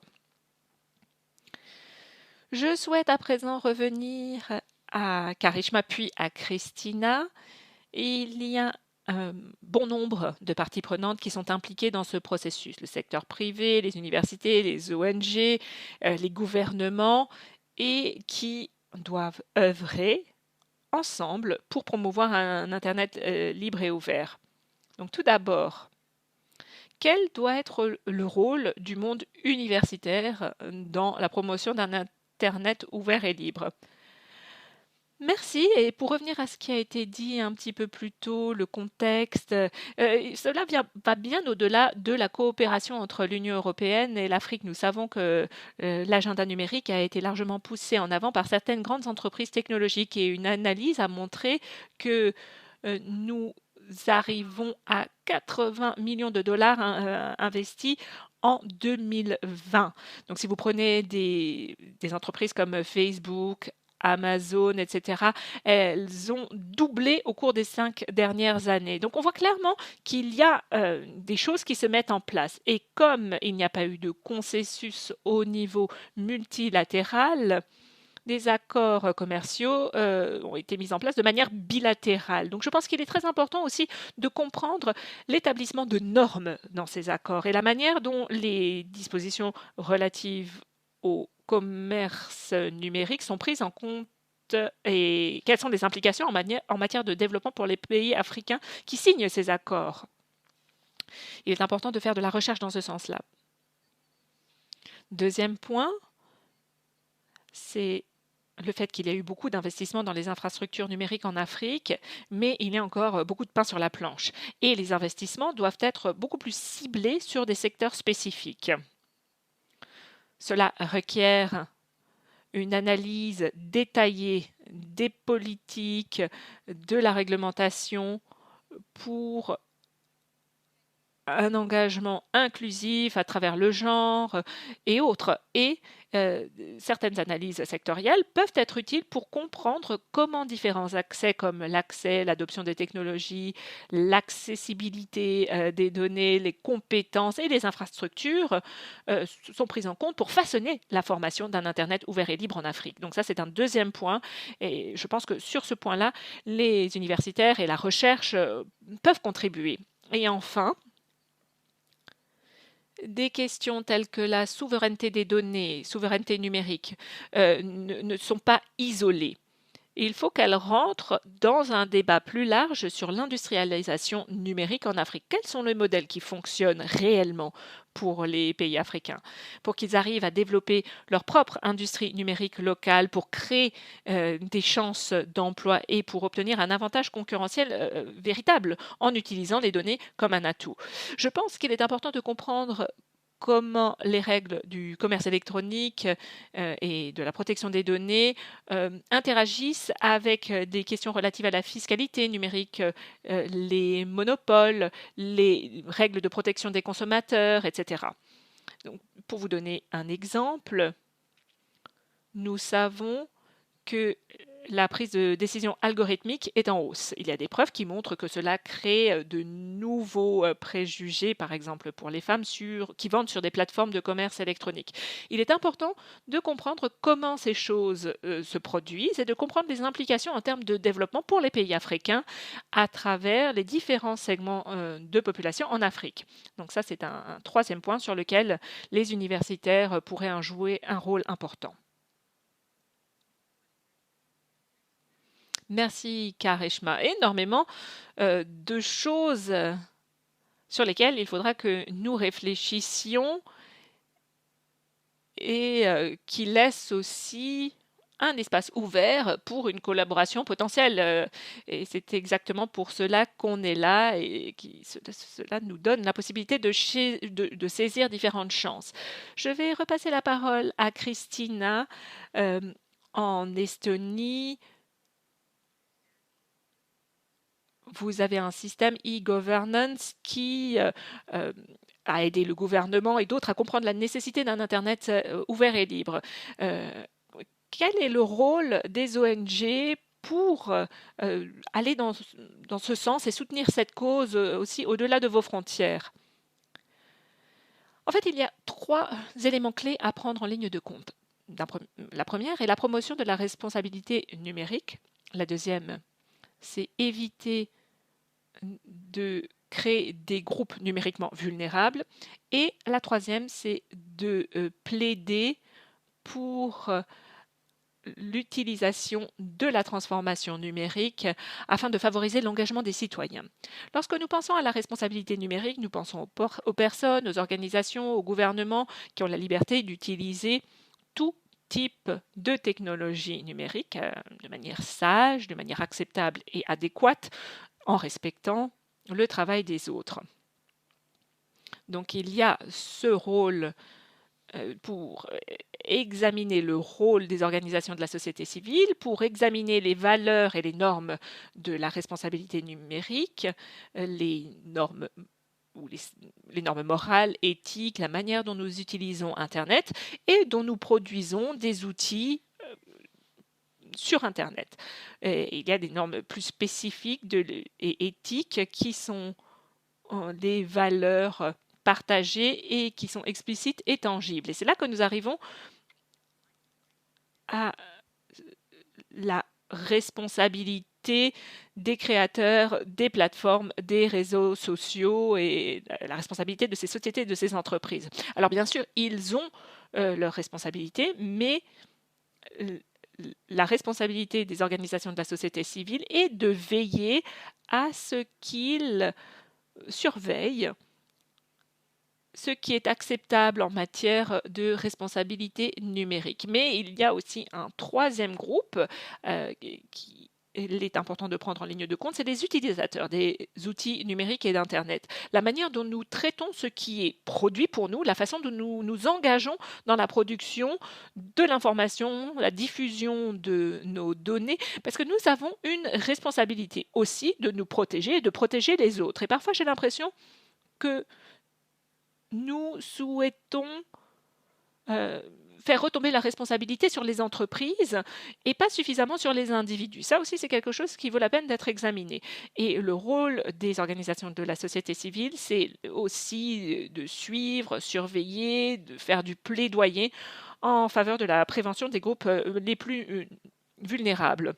Je souhaite à présent revenir à Karishma puis à Christina. Il y a un bon nombre de parties prenantes qui sont impliquées dans ce processus. Le secteur privé, les universités, les ONG, les gouvernements, et qui doivent œuvrer ensemble pour promouvoir un Internet libre et ouvert. Donc tout d'abord, quel doit être le rôle du monde universitaire dans la promotion d'un Internet ouvert et libre? Merci. Et pour revenir à ce qui a été dit un petit peu plus tôt, le contexte, cela va bien au-delà de la coopération entre l'Union européenne et l'Afrique. Nous savons que l'agenda numérique a été largement poussé en avant par certaines grandes entreprises technologiques et une analyse a montré que nous arrivons à 80 millions de dollars investis en 2020. Donc si vous prenez des entreprises comme Facebook, Amazon, etc., elles ont doublé au cours des 5 dernières années. Donc on voit clairement qu'il y a des choses qui se mettent en place. Et comme il n'y a pas eu de consensus au niveau multilatéral, des accords commerciaux ont été mis en place de manière bilatérale. Donc je pense qu'il est très important aussi de comprendre l'établissement de normes dans ces accords et la manière dont les dispositions relatives au commerce numérique sont prises en compte et quelles sont les implications en matière de développement pour les pays africains qui signent ces accords. Il est important de faire de la recherche dans ce sens-là. Deuxième point, c'est le fait qu'il y a eu beaucoup d'investissements dans les infrastructures numériques en Afrique, mais il y a encore beaucoup de pain sur la planche. Et les investissements doivent être beaucoup plus ciblés sur des secteurs spécifiques. Cela requiert une analyse détaillée des politiques, de la réglementation pour un engagement inclusif à travers le genre et autres. Et certaines analyses sectorielles peuvent être utiles pour comprendre comment différents accès comme l'accès, l'adoption des technologies, l'accessibilité des données, les compétences et les infrastructures sont prises en compte pour façonner la formation d'un Internet ouvert et libre en Afrique. Donc ça, c'est un deuxième point. Et je pense que sur ce point-là, les universitaires et la recherche peuvent contribuer. Et enfin, des questions telles que la souveraineté des données, souveraineté numérique, ne sont pas isolées. Il faut qu'elles rentrent dans un débat plus large sur l'industrialisation numérique en Afrique. Quels sont les modèles qui fonctionnent réellement pour les pays africains, pour qu'ils arrivent à développer leur propre industrie numérique locale, pour créer des chances d'emploi et pour obtenir un avantage concurrentiel véritable en utilisant les données comme un atout. Je pense qu'il est important de comprendre comment les règles du commerce électronique et de la protection des données interagissent avec des questions relatives à la fiscalité numérique, les monopoles, les règles de protection des consommateurs, etc. Donc, pour vous donner un exemple, nous savons que la prise de décision algorithmique est en hausse. Il y a des preuves qui montrent que cela crée de nouveaux préjugés, par exemple pour les femmes qui vendent sur des plateformes de commerce électronique. Il est important de comprendre comment ces choses se produisent et de comprendre les implications en termes de développement pour les pays africains à travers les différents segments de population en Afrique. Donc ça, c'est un troisième point sur lequel les universitaires pourraient jouer un rôle important. Merci Karishma. Énormément de choses sur lesquelles il faudra que nous réfléchissions et qui laissent aussi un espace ouvert pour une collaboration potentielle. Et c'est exactement pour cela qu'on est là et cela nous donne la possibilité de saisir différentes chances. Je vais repasser la parole à Christina en Estonie. Vous avez un système e-governance qui a aidé le gouvernement et d'autres à comprendre la nécessité d'un Internet ouvert et libre. Quel est le rôle des ONG pour aller dans ce sens et soutenir cette cause aussi au-delà de vos frontières? En fait, il y a 3 éléments clés à prendre en ligne de compte. La première est la promotion de la responsabilité numérique. La deuxième, c'est éviter de créer des groupes numériquement vulnérables. Et la troisième, c'est de plaider pour l'utilisation de la transformation numérique afin de favoriser l'engagement des citoyens. Lorsque nous pensons à la responsabilité numérique, nous pensons aux personnes, aux organisations, aux gouvernements qui ont la liberté d'utiliser tout type de technologie numérique de manière sage, de manière acceptable et adéquate, en respectant le travail des autres. Donc il y a ce rôle pour examiner le rôle des organisations de la société civile, pour examiner les valeurs et les normes de la responsabilité numérique, les normes ou les normes morales, éthiques, la manière dont nous utilisons Internet et dont nous produisons des outils sur Internet. Et il y a des normes plus spécifiques et éthiques qui sont des valeurs partagées et qui sont explicites et tangibles. Et c'est là que nous arrivons à la responsabilité des créateurs, des plateformes, des réseaux sociaux et la responsabilité de ces sociétés et de ces entreprises. Alors bien sûr, ils ont leurs responsabilités, mais la responsabilité des organisations de la société civile est de veiller à ce qu'ils surveillent ce qui est acceptable en matière de responsabilité numérique. Mais il y a aussi un troisième groupe qui il est important de prendre en ligne de compte, c'est les utilisateurs des outils numériques et d'Internet. La manière dont nous traitons ce qui est produit pour nous, la façon dont nous nous engageons dans la production de l'information, la diffusion de nos données, parce que nous avons une responsabilité aussi de nous protéger et de protéger les autres. Et parfois, j'ai l'impression que nous souhaitons faire retomber la responsabilité sur les entreprises et pas suffisamment sur les individus. Ça aussi, c'est quelque chose qui vaut la peine d'être examiné. Et le rôle des organisations de la société civile, c'est aussi de suivre, surveiller, de faire du plaidoyer en faveur de la prévention des groupes les plus vulnérables.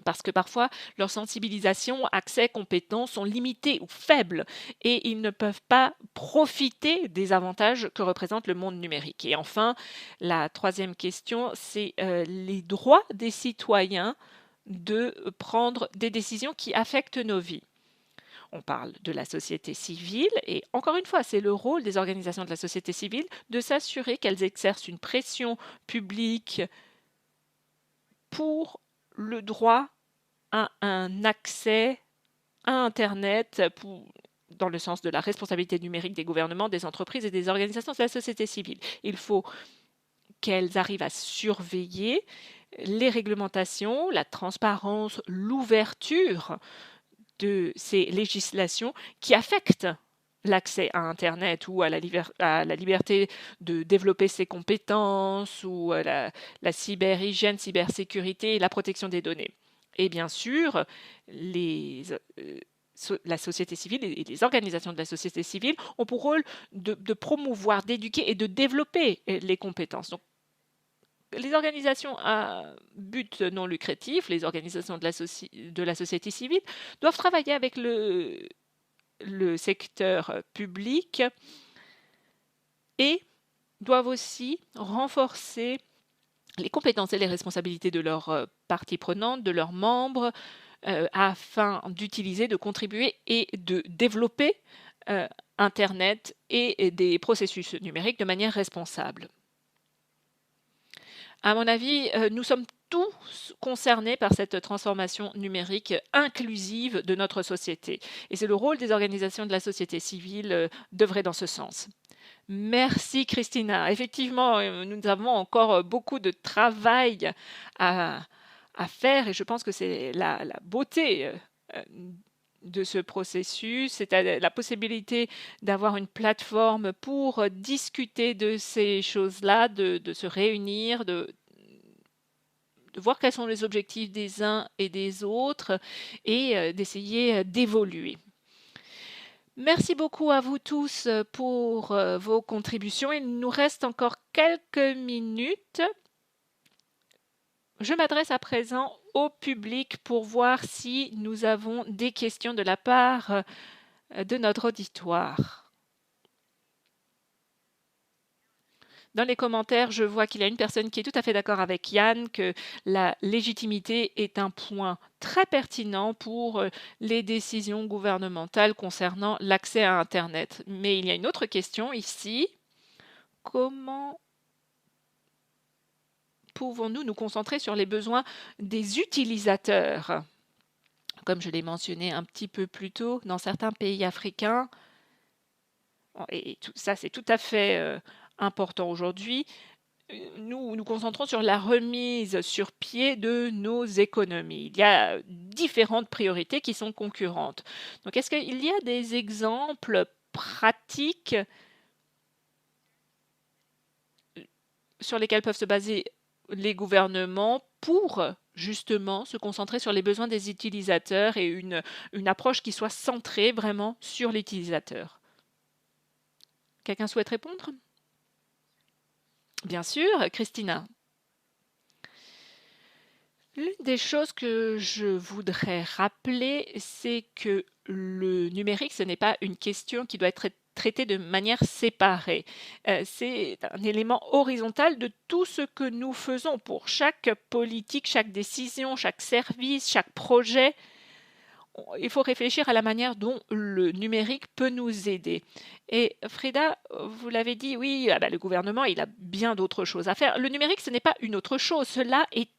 Parce que parfois, leur sensibilisation, accès, compétences sont limités ou faibles et ils ne peuvent pas profiter des avantages que représente le monde numérique. Et enfin, la troisième question, c'est les droits des citoyens de prendre des décisions qui affectent nos vies. On parle de la société civile et encore une fois, c'est le rôle des organisations de la société civile de s'assurer qu'elles exercent une pression publique pour le droit à un accès à Internet dans le sens de la responsabilité numérique des gouvernements, des entreprises et des organisations de la société civile. Il faut qu'elles arrivent à surveiller les réglementations, la transparence, l'ouverture de ces législations qui affectent l'accès à Internet ou à la liberté de développer ses compétences ou à la cyberhygiène, cybersécurité et la protection des données. Et bien sûr, la société civile et les organisations de la société civile ont pour rôle de promouvoir, d'éduquer et de développer les compétences. Donc, les organisations à but non lucratif, les organisations de la société civile, doivent travailler avec le secteur public et doivent aussi renforcer les compétences et les responsabilités de leurs parties prenantes, de leurs membres, afin d'utiliser, de contribuer et de développer Internet et des processus numériques de manière responsable. À mon avis, nous sommes tous concernés par cette transformation numérique inclusive de notre société. Et c'est le rôle des organisations de la société civile d'œuvrer dans ce sens. Merci Christina. Effectivement, nous avons encore beaucoup de travail à, à faire et je pense que c'est la beauté de ce processus, c'est la possibilité d'avoir une plateforme pour discuter de ces choses-là, de se réunir, de voir quels sont les objectifs des uns et des autres et d'essayer d'évoluer. Merci beaucoup à vous tous pour vos contributions. Il nous reste encore quelques minutes. Je m'adresse à présent au public pour voir si nous avons des questions de la part de notre auditoire. Dans les commentaires, je vois qu'il y a une personne qui est tout à fait d'accord avec Yann que la légitimité est un point très pertinent pour les décisions gouvernementales concernant l'accès à Internet. Mais il y a une autre question ici. Comment pouvons-nous nous concentrer sur les besoins des utilisateurs? Comme je l'ai mentionné un petit peu plus tôt, dans certains pays africains, et ça c'est tout à fait important aujourd'hui, nous nous concentrons sur la remise sur pied de nos économies. Il y a différentes priorités qui sont concurrentes. Donc, est-ce qu'il y a des exemples pratiques sur lesquels peuvent se baser les gouvernements pour justement se concentrer sur les besoins des utilisateurs et une approche qui soit centrée vraiment sur l'utilisateur? Quelqu'un souhaite répondre? Bien sûr, Christina. L'une des choses que je voudrais rappeler, c'est que le numérique, ce n'est pas une question qui doit être traitée de manière séparée. C'est un élément horizontal de tout ce que nous faisons pour chaque politique, chaque décision, chaque service, chaque projet. Il faut réfléchir à la manière dont le numérique peut nous aider. Et Frida, vous l'avez dit, oui, le gouvernement, il a bien d'autres choses à faire. Le numérique, ce n'est pas une autre chose. Cela est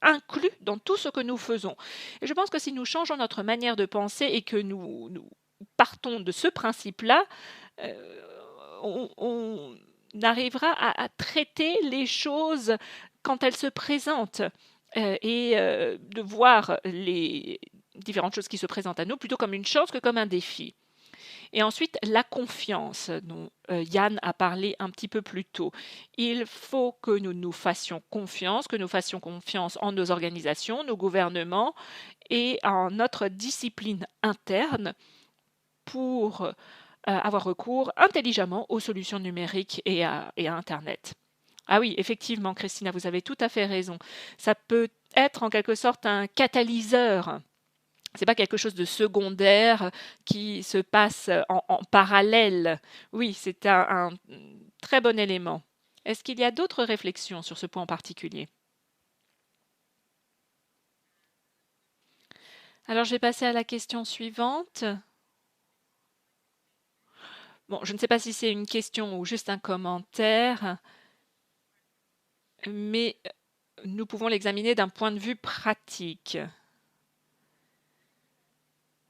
inclus dans tout ce que nous faisons. Et je pense que si nous changeons notre manière de penser et que nous partons de ce principe-là, on arrivera à traiter les choses quand elles se présentent et de voir les différentes choses qui se présentent à nous plutôt comme une chance que comme un défi. Et ensuite, la confiance dont Yann a parlé un petit peu plus tôt. Il faut que nous nous fassions confiance, que nous fassions confiance en nos organisations, nos gouvernements et en notre discipline interne pour avoir recours intelligemment aux solutions numériques et à Internet. Ah oui, effectivement, Christina, vous avez tout à fait raison. Ça peut être en quelque sorte un catalyseur. C'est pas quelque chose de secondaire qui se passe en parallèle. Oui, c'est un très bon élément. Est-ce qu'il y a d'autres réflexions sur ce point en particulier? Alors, je vais passer à la question suivante. Bon, je ne sais pas si c'est une question ou juste un commentaire, mais nous pouvons l'examiner d'un point de vue pratique.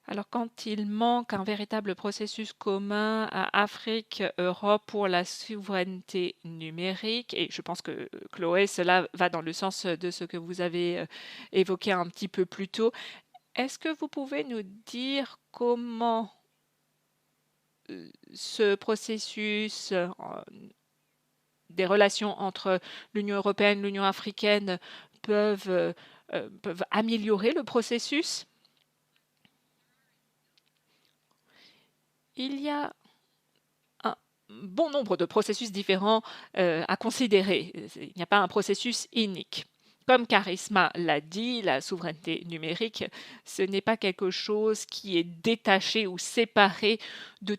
Alors, quand il manque un véritable processus commun à Afrique, Europe pour la souveraineté numérique, et je pense que Chloé, cela va dans le sens de ce que vous avez évoqué un petit peu plus tôt, est-ce que vous pouvez nous dire comment ce processus des relations entre l'Union européenne et l'Union africaine peuvent améliorer le processus? Il y a un bon nombre de processus différents à considérer. Il n'y a pas un processus unique. Comme Charisma l'a dit, la souveraineté numérique, ce n'est pas quelque chose qui est détaché ou séparé de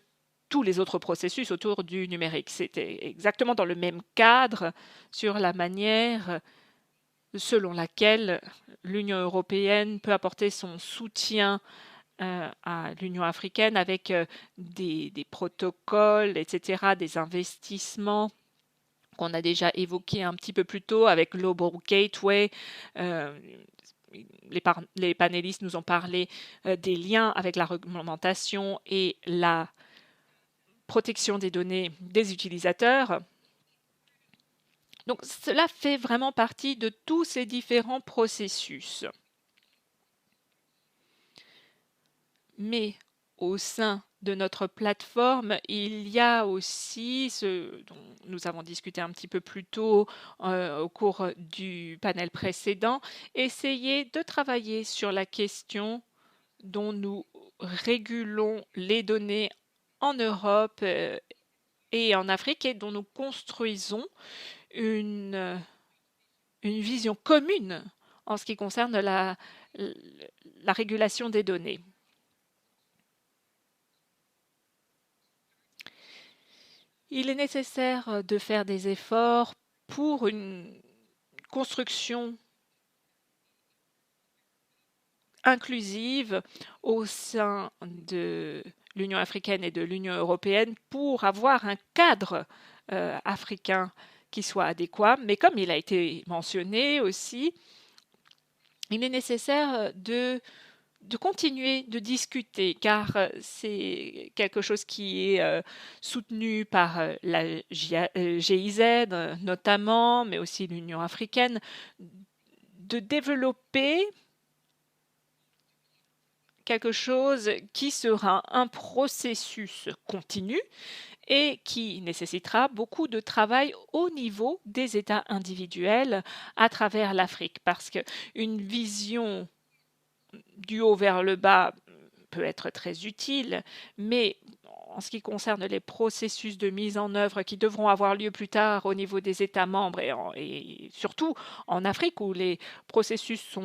tous les autres processus autour du numérique. C'était exactement dans le même cadre sur la manière selon laquelle l'Union européenne peut apporter son soutien à l'Union africaine avec des protocoles, etc., des investissements qu'on a déjà évoqué un petit peu plus tôt avec Global Gateway. Euh, les panélistes nous ont parlé des liens avec la réglementation et la protection des données des utilisateurs. Donc cela fait vraiment partie de tous ces différents processus. Mais au sein de notre plateforme, il y a aussi ce dont nous avons discuté un petit peu plus tôt au cours du panel précédent, essayer de travailler sur la question dont nous régulons les données en Europe et en Afrique et dont nous construisons une vision commune en ce qui concerne la régulation des données. Il est nécessaire de faire des efforts pour une construction inclusive au sein de l'Union africaine et de l'Union européenne pour avoir un cadre africain qui soit adéquat. Mais comme il a été mentionné aussi, il est nécessaire de continuer de discuter, car c'est quelque chose qui est soutenu par la GIZ notamment, mais aussi l'Union africaine, de développer quelque chose qui sera un processus continu et qui nécessitera beaucoup de travail au niveau des États individuels à travers l'Afrique, parce qu'une vision du haut vers le bas peut être très utile, mais en ce qui concerne les processus de mise en œuvre qui devront avoir lieu plus tard au niveau des États membres et surtout en Afrique où les processus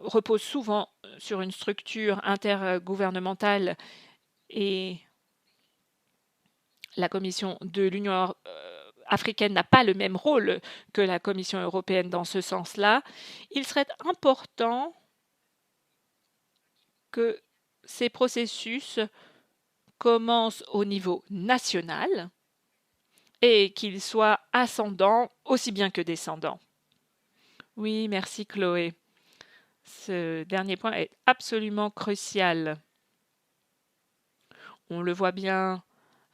reposent souvent sur une structure intergouvernementale et la Commission de l'Union africaine n'a pas le même rôle que la Commission européenne dans ce sens-là, il serait important que ces processus commencent au niveau national et qu'ils soient ascendants aussi bien que descendants. Oui, merci Chloé. Ce dernier point est absolument crucial. On le voit bien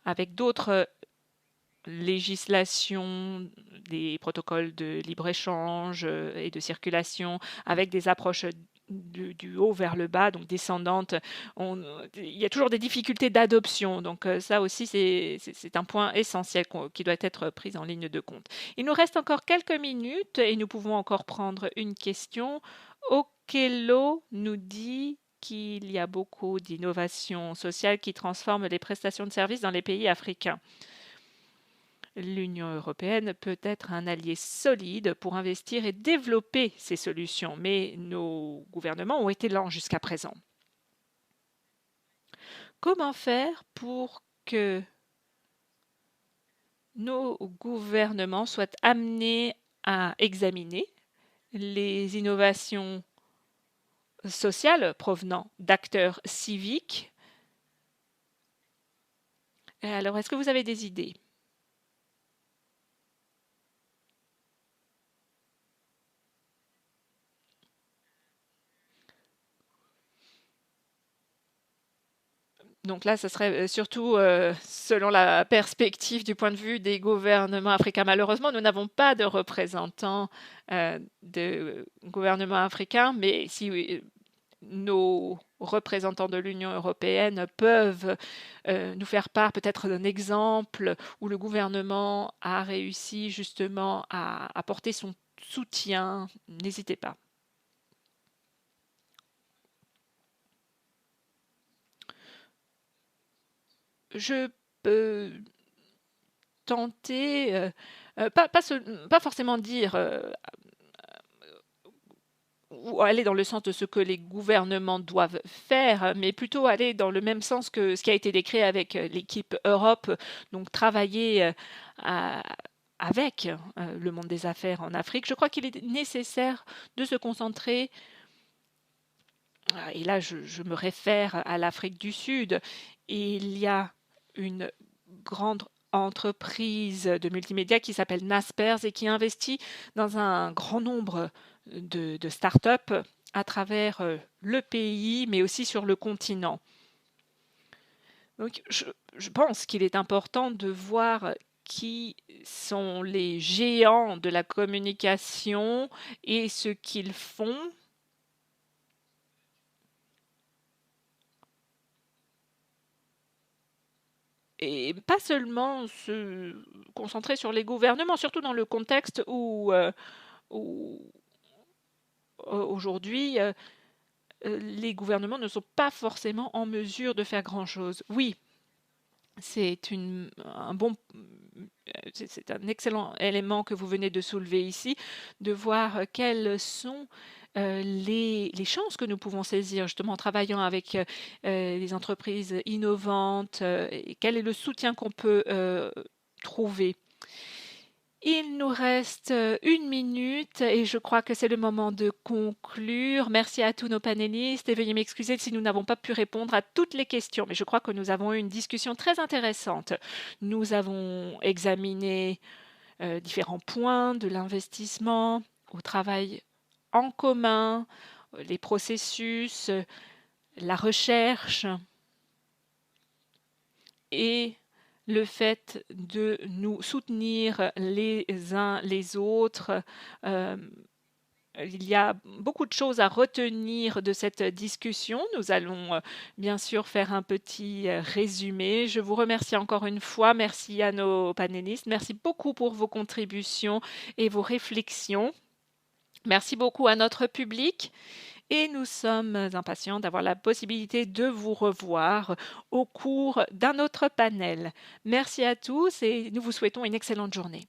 avec d'autres législations, des protocoles de libre-échange et de circulation, avec des approches du haut vers le bas, donc descendante, il y a toujours des difficultés d'adoption. Donc ça aussi, c'est un point essentiel qui doit être pris en ligne de compte. Il nous reste encore quelques minutes et nous pouvons encore prendre une question. Okello nous dit qu'il y a beaucoup d'innovations sociales qui transforment les prestations de services dans les pays africains. L'Union européenne peut être un allié solide pour investir et développer ces solutions, mais nos gouvernements ont été lents jusqu'à présent. Comment faire pour que nos gouvernements soient amenés à examiner les innovations sociales provenant d'acteurs civiques? Alors, est-ce que vous avez des idées? Donc là, ce serait surtout selon la perspective du point de vue des gouvernements africains. Malheureusement, nous n'avons pas de représentants de gouvernements africains, mais si nos représentants de l'Union européenne peuvent nous faire part peut-être d'un exemple où le gouvernement a réussi justement à apporter son soutien, n'hésitez pas. Je peux tenter, pas forcément dire ou aller dans le sens de ce que les gouvernements doivent faire, mais plutôt aller dans le même sens que ce qui a été décrit avec l'équipe Europe, donc travailler avec le monde des affaires en Afrique. Je crois qu'il est nécessaire de se concentrer, et là je me réfère à l'Afrique du Sud, et il y a une grande entreprise de multimédia qui s'appelle Naspers et qui investit dans un grand nombre de startups à travers le pays, mais aussi sur le continent. Donc, je pense qu'il est important de voir qui sont les géants de la communication et ce qu'ils font. Et pas seulement se concentrer sur les gouvernements, surtout dans le contexte où aujourd'hui, les gouvernements ne sont pas forcément en mesure de faire grand-chose. Oui, c'est un excellent élément que vous venez de soulever ici, de voir quelles sont les chances que nous pouvons saisir justement en travaillant avec les entreprises innovantes, et quel est le soutien qu'on peut trouver. Il nous reste 1 minute et je crois que c'est le moment de conclure. Merci à tous nos panélistes et veuillez m'excuser si nous n'avons pas pu répondre à toutes les questions, mais je crois que nous avons eu une discussion très intéressante. Nous avons examiné différents points de l'investissement, au travail en commun, les processus, la recherche et le fait de nous soutenir les uns les autres. Il y a beaucoup de choses à retenir de cette discussion. Nous allons bien sûr faire un petit résumé. Je vous remercie encore une fois. Merci à nos panélistes. Merci beaucoup pour vos contributions et vos réflexions. Merci beaucoup à notre public. Et nous sommes impatients d'avoir la possibilité de vous revoir au cours d'un autre panel. Merci à tous et nous vous souhaitons une excellente journée.